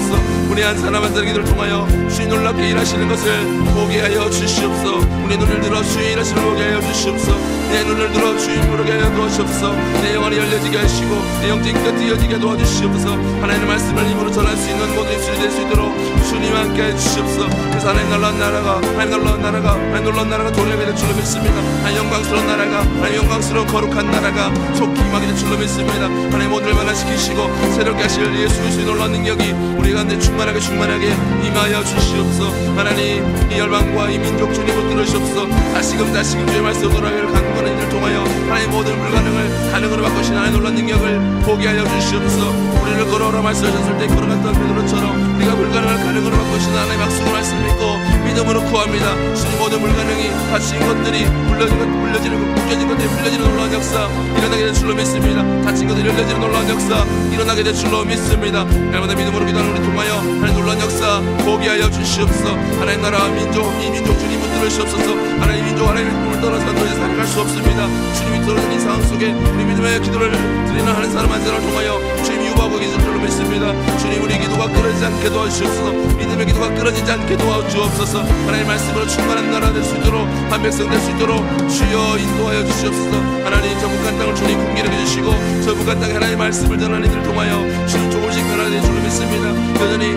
우리 한 사람 한 사람 기도를 통하여 주님 놀랍게 일하시는 것을 보게 하여 주시옵소서. 우리 눈을 들어 주님 일하시는 걸 보게 하여 주시옵소서. 내 눈을 들어 주님 모르게 하여 주시옵소서. 내 영혼이 열려지게 하시고 내 영적인 곁이 이어지게 도와주시옵소서. 하나님의 말씀을 입으로 전할 수 있는 모든 입술이 될 수 있도록 주님 함께 해주시옵소서. 그래서 하나님 놀라운 나라가, 하나님 놀라운 나라가, 하나님 놀라운 나라가 도래하게 될 줄로 믿습니다. 하나님 영광스러운 나라가, 하나님 영광스러운 거룩한 나라가 속히 임하게 될 줄로 믿습니다. 하나님 모두를 변화시키시고 새롭게 하실 예수 그리스도의 놀라운 능력이 우리 가운데 충만하게 임하여 주시옵소서. 하나님 이 열방과 이 민족 주님 붙들으시옵소서. 다시금 주의 말씀 돌아가기를 간구하는 이를 통하여 하나님 모든 불가능을 가능으로 바꾸신 하나님 놀라운 능력을 보게 하여 주시옵소서. 우리를 걸어오라 말씀하셨을 때 걸어갔던 베드로처럼 네가 불가능을 가능으로 바꾸신 하나님의 약속의 말씀 믿고 믿음으로 구합니다. 주님 모든 불가능이 다친 것들이 묶여진 것들이 풀려지는 놀라운 역사 일어나게 될 줄로 믿습니다. 다친 것들이 열려지는 놀라운 역사 일어나게 될 줄로 믿습니다. 날마다 믿음으로 기도하는 우리 통하여 하나님 놀라운 역사 보게 하여 주시옵소서. 하나님 나라 민족, 이 민족 주님 붙들으시옵소서. 하나님 민족 하나님의 꿈을 떠나서 더 이상 살아갈 수 없습니다. 주님이 떨어진 이 상황 속에 우리 믿음의 기도를 드리는 하는 사람 한 사람을 통하여 주님이 유보하고 계실 줄로 믿습니다. 주님 우리 기도가 끊어지지 않게 도와주시옵소서. 믿음의 기도가 끊어지지 않게 도와주옵소서. 하나님 말씀으로 충만한 나라 될 수 있도록, 한 백성 될 수 있도록 주여 인도하여 주시옵소서. 하나님 저 북한 땅을 주님 풍기하게 해주시고 저 북한 땅에 하나님의 말씀을 전하는 이들을 통하여 주님 조금씩 변화될 줄로 믿습니다. 여전히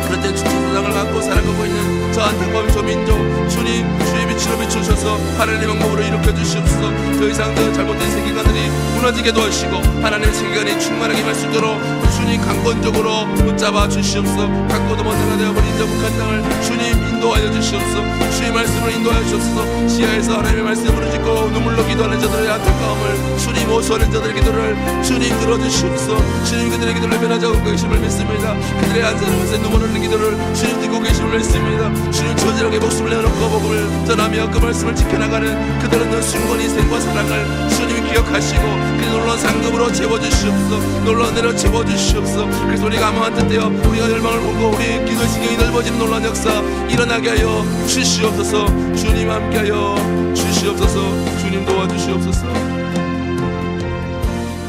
그런데 주체사상을 갖고 살아가고 있는 저 안타까운 저 민족 주님 주의 빛으로 비추셔서 하나님의 방법으로 일으켜 주시옵소서. 더 이상 더 잘못된 세계관들이 무너지게 도와주시고 하나님의 세계관이 충만하게 임할 수 있도록 주님 강권적으로 붙잡아 주시옵소서. 각고도 먼저가 되어버린 저 북한 땅을 주님 인도하여 주시옵소서. 주의 말씀으로 인도하여 주시옵소서. 지하에서 하나님의 말씀을 짓고 눈물로 기도하는 자들의 안타까움을 주님 호소하는 자들의 기도를 주님 들어주시옵소서. 주님 그들의 기도를 변화자고 계심을 믿습니다. 그들의 한 사람 한 사람 눈물 흘리는 기도를 주님 듣고 계심을 믿습니다. 주님 저질하게 목숨을 내놓고 복음을 전하며 그 말씀을 지켜나가는 그들은 순간 인생과 사랑을 주님이 기억하시고 그 놀라운 상급으로 채워주시옵소서. 놀라운 대로 채워주시옵소서. 그래서 우리가 아무한 뜻되어 우리가 열망을 보고 우리 기도의 신경이 넓어지는 놀라운 역사 일어나게 하여 주시옵소서. 주님 함께하여 주시옵소서. 주님 도와주시옵소서.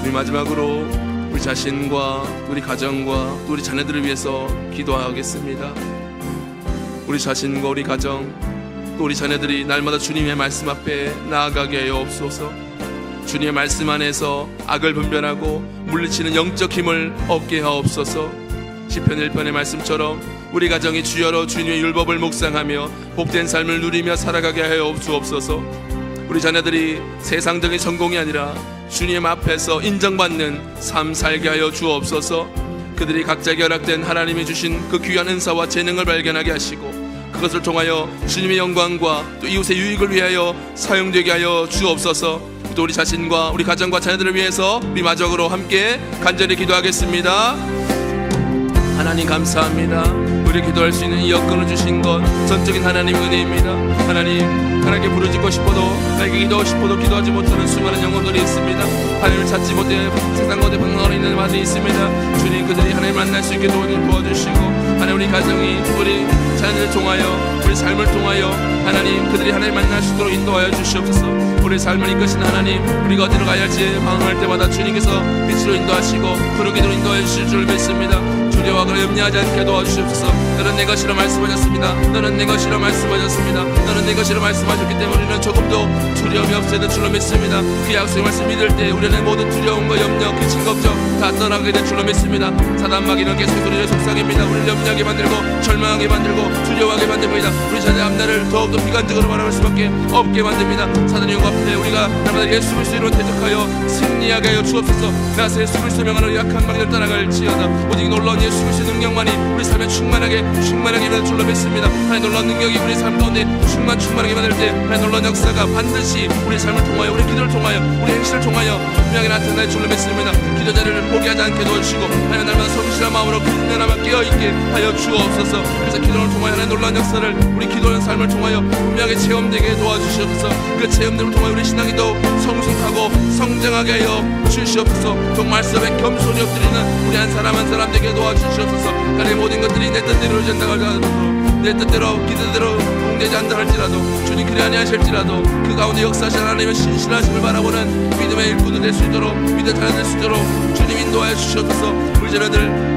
우리 마지막으로 우리 자신과 우리 가정과 우리 자녀들을 위해서 기도하겠습니다. 우리 자신과 우리 가정, 또 우리 자녀들이 날마다 주님의 말씀 앞에 나아가게 하여 없소서. 주님의 말씀 안에서 악을 분별하고 물리치는 영적 힘을 얻게 하옵소서. 시편 1편의 말씀처럼 우리 가정이 주여로 주님의 율법을 묵상하며 복된 삶을 누리며 살아가게 하여 주옵소서. 우리 자녀들이 세상적인 성공이 아니라 주님 앞에서 인정받는 삶 살게 하여 주옵소서. 그들이 각자 결합된 하나님이 주신 그 귀한 은사와 재능을 발견하게 하시고 그것을 통하여 주님의 영광과 또 이웃의 유익을 위하여 사용되게 하여 주옵소서. 또 우리 자신과 우리 가정과 자녀들을 위해서 우리 마지막으로 함께 간절히 기도하겠습니다. 하나님 감사합니다. 우리 기도할 수 있는 이 여건을 주신 것 전적인 하나님의 은혜입니다. 하나님께 부르짖고 싶어도 나에게 기도하고 싶어도 기도하지 못하는 수많은 영혼들이 있습니다. 하나님을 찾지 못해 세상 가운데 방황하고 있는 많이 있습니다. 주님 그들이 하나님 만날 수 있게 도와주시고 하나님 우리 가정이 우리 자녀들을 통하여 우리 삶을 통하여 하나님 그들이 하나님 만날 수 있도록 인도하여 주시옵소서. 우리 삶을 이끄신 하나님 우리가 어디로 가야 할지 방황할 때마다 주님께서 빛으로 인도하시고 그런 길로 인도하여 주실 줄 믿습니다. 두려워하거나 염려하지 않게 도와주시옵소서. 너는 내 것이라 말씀하셨습니다. 너는 내 것이라 말씀하셨습니다. 너는 내 것이라 말씀하셨기 때문에 우리는 조금도 두려움이 없어야 될 줄로 믿습니다. 그 약속의 말씀 믿을 때 우리는 모든 두려움과 염려 그친 걱정 다 떠나게 될 줄로 믿습니다. 사단마귀는 계속 우리를 속삭입니다. 우리를 염려하게 만들고 절망하게 만들고 두려워하게 만듭니다. 우리 자녀의 앞날을 더욱더 비관적으로 바라볼 수밖에 없게 만듭니다. 사단의 영광 앞에 우리가 날마다 예수 그리스도로 대적하여 승리하게 하여 주옵소서. 나서 예수 그리스도 명하는 약한 마귀를 따라갈지어다. 오직 놀라운 예수 그리스도의 능력만이 우리 삶에 충만하게 만들 줄로 믿습니다. 하나님 놀라운 능력이 우리 삶 가운데 충만하게 만들 때 하나님 놀라운 역사가 반드시 우리 삶을 통하여 우리 기도를 통하여 우리 행실을 통하여 분명히 나타날 줄로 믿습니다. 기도 자리를 포기하지 않게 도와주시고 하나님 날마다 성실한 마음으로 그날만 깨어있게 하여 주옵소서. 그래서 기도를 통하여 하나님 놀라운 역사를 우리 기도하는 삶을 통하여 분명히 체험되게 도와주시옵소서. 그 체험들을 통하여 우리 신앙이 더욱 성숙하고 성장하게 하여 주시옵소서. 또 말씀에 겸손히 엎드리는 우리 한 사람 한 사람 되게 도와주시옵소서. 하나님 모든 것들이 내 뜻대로 이루어진다고 하더라도 내 뜻대로 기도대로 공되지 않다 할지라도 주님 그리 아니하실지라도 그 가운데 역사하신 하나님의 신실하심을 바라보는 믿음의 일꾼이 될 수 있도록 믿음의 자녀 될 수 있도록 주님 인도하여 주시옵소서. 우리 자녀들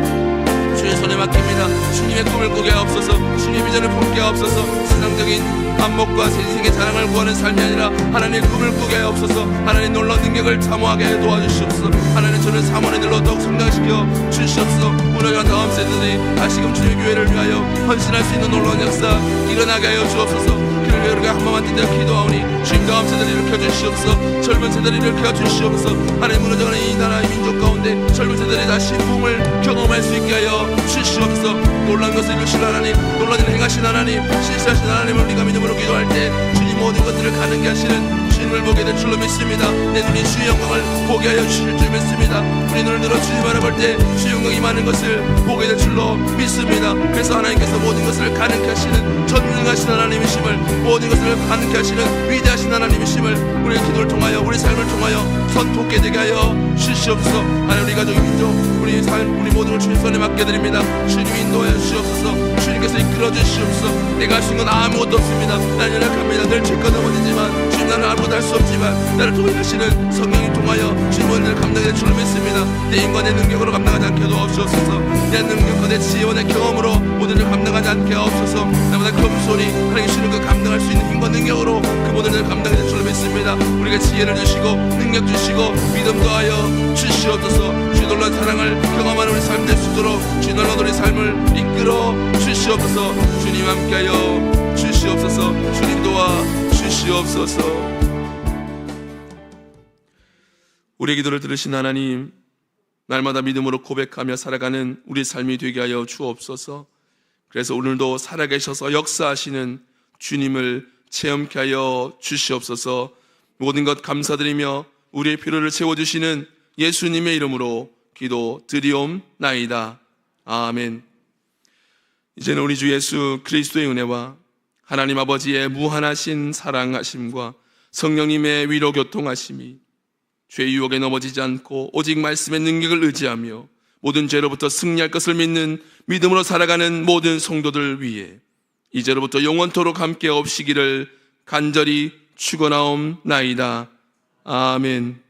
주의 손에 맡깁니다. 주님의 꿈을 꾸게 하옵소서. 주님의 비전을 품게 하옵소서. 세상적인 안목과 세상의 자랑을 구하는 삶이 아니라 하나님의 꿈을 꾸게 하옵소서. 하나님 놀라운 능력을 사모하게 도와주시옵소서. 하나님 저를 사모님들로 더욱 성장시켜 주시옵소서. 무너져간 다음 세대들이 다시금 주님의 교회를 위하여 헌신할 수 있는 놀라운 역사 일어나게 하여 주옵소서. 그를 위해 우리가 한 번만 뛰어 기도하오니 주님 다음 세대를 일으켜 주시옵소서. 젊은 세대를 일으켜 주시옵소서. 하나님 무너져가는 이 나라 이 민족 가운데 젊은 세대들이 다시 부흥을 경험할 수 있게 하여 주시옵소서. 놀라운 것을 이루실 하나님 놀라운 일을 행하신 하나님 신실하신 하나님을 우리가 믿음으로 기도할 때 주님 모든 것들을 가능케 하시는 주님을 보게 될 줄로 믿습니다. 내 눈이 주의 영광을 보게 하여 주실 줄 믿습니다. 우리 눈을 들어 주님 바라볼 때 주의 영광이 많은 것을 보게 될 줄로 믿습니다. 그래서 하나님께서 모든 것을 가능케 하시는 전능하신 하나님이심을 모든 것을 가능케 하시는 위대하신 하나님이심을 우리의 기도를 통하여 우리 삶을 통하여 선포하게 되게 하여 주시옵소서. 하나님 우리 가족의 민족 우리 삶 우리 모든 걸 주님 손에 맡겨드립니다. 주님 인도하여 주시옵소서. 주님께서 이끌어 주시옵소서. 내가 할 수 있는 건 아무것도 없습니다. 나는 연약합니다. 늘 죄가 넘어지지만 주님 나는 아무것도 할 수 없지만 나를 통하시는 성령이 통하여 주님 오늘 감당해 줄 줄로 믿습니다. 내 인간의 능력으로 감당하지 않게 도와주옵소서. 내 능력과 내 지혜와 내 경험으로 모든 일 감당하지 않게 하옵소서. 나보다 겸손히 하나님 주시는 그 감당할 수 있는 힘과 능력으로 그 모든 일 감당해 줄 줄로 믿습니다. 우리가 지혜를 주시고 능력 주시고 믿음 더하여 주시옵소서. 주의 놀라운 사랑을 경험하는 우리 삶 될 수 있도록 주의 놀라운 우리 삶을 이끌어 주시옵소서. 주님 함께하여 주시옵소서. 주님 도와 주시옵소서. 우리의 기도를 들으신 하나님, 날마다 믿음으로 고백하며 살아가는 우리 삶이 되게 하여 주옵소서. 그래서 오늘도 살아계셔서 역사하시는 주님을 체험케 하여 주시옵소서. 모든 것 감사드리며 우리의 필요를 채워주시는 예수님의 이름으로 기도 드리옵나이다. 아멘. 이제는 우리 주 예수 그리스도의 은혜와 하나님 아버지의 무한하신 사랑하심과 성령님의 위로 교통하심이 죄의 유혹에 넘어지지 않고 오직 말씀의 능력을 의지하며 모든 죄로부터 승리할 것을 믿는 믿음으로 살아가는 모든 성도들 위해 이제로부터 영원토록 함께 없시기를 간절히 축원하옵나이다. 아멘.